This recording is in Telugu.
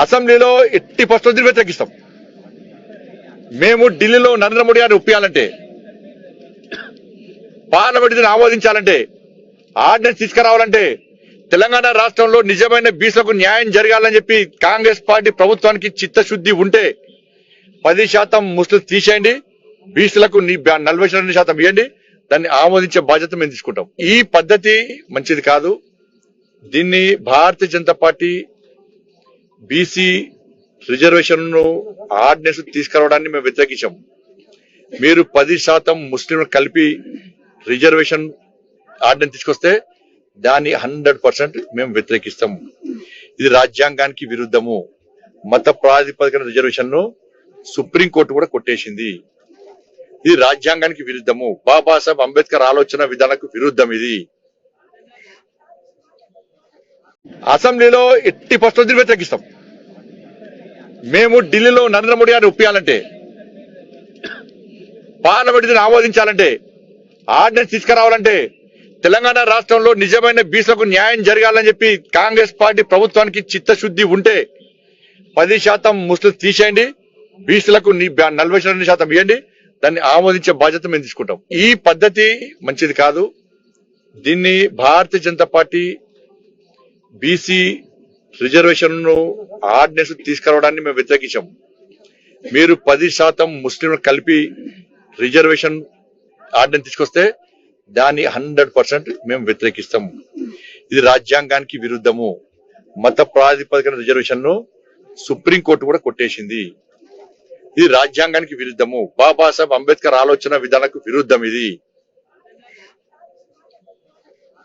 అసెంబ్లీలో ఎట్టి పరిస్థితులు వ్యతిరేకిస్తాం. మేము ఢిల్లీలో నరేంద్ర మోడీ గారిని ఒప్పియాలంటే, పార్లమెంట్ ఆమోదించాలంటే, ఆర్డినెన్స్ తీసుకురావాలంటే, తెలంగాణ రాష్ట్రంలో నిజమైన బీసీలకు న్యాయం జరగాలని చెప్పి కాంగ్రెస్ పార్టీ ప్రభుత్వానికి చిత్తశుద్ధి ఉంటే 10% ముస్లిం తీసేయండి, బీసీలకు 42% ఇవ్వండి, దాన్ని ఆమోదించే బాధ్యత మేము తీసుకుంటాం. ఈ పద్ధతి మంచిది కాదు. దీన్ని Bharatiya Janata party BC reservation ordinance తీసుకురావడాన్ని మేము వ్యతిరేకించాం. మీరు 10% ముస్లింలు కలిపి రిజర్వేషన్ ఆర్డినెన్స్ తీసుకొస్తే దాన్ని 100% మేము వ్యతిరేకిస్తాం. ఇది రాజ్యాంగానికి విరుద్ధము. మత ప్రాతిపదికన రిజర్వేషన్ ను సుప్రీంకోర్టు కూడా కొట్టేసింది. ఇది రాజ్యాంగానికి విరుద్ధము. బాబాసాహెబ్ అంబేద్కర్ ఆలోచన విధానాలకు విరుద్ధం. ఇది అసెంబ్లీలో ఎట్టి పరిస్థితులు వ్యతిరేకిస్తాం. మేము ఢిల్లీలో నరేంద్ర మోడీ గారిని ఒప్పియాలంటే, పార్లమెంట్ ఆమోదించాలంటే, ఆర్డినెన్స్ తీసుకురావాలంటే, తెలంగాణ రాష్ట్రంలో నిజమైన బీసీలకు న్యాయం జరగాలని చెప్పి కాంగ్రెస్ పార్టీ ప్రభుత్వానికి చిత్తశుద్ధి ఉంటే 10% ముస్లిం తీసేయండి, బీసీలకు 42% ఇవ్వండి, దాన్ని ఆమోదించే బాధ్యత మేము తీసుకుంటాం. ఈ పద్ధతి మంచిది కాదు. దీన్ని Bharatiya Janata party BC reservation ordinance తీసుకురావడాన్ని మేము వ్యతిరేకించాం. మీరు 10% ముస్లింలు కలిపి రిజర్వేషన్ ఆర్డినెన్స్ తీసుకొస్తే దాన్ని 100% మేము వ్యతిరేకిస్తాం. ఇది రాజ్యాంగానికి విరుద్ధము. మత ప్రాతిపదికన రిజర్వేషన్ ను సుప్రీంకోర్టు కూడా కొట్టేసింది. ఇది రాజ్యాంగానికి విరుద్ధము. బాబాసాహెబ్ అంబేద్కర్ ఆలోచన విధానాలకు విరుద్ధం. ఇది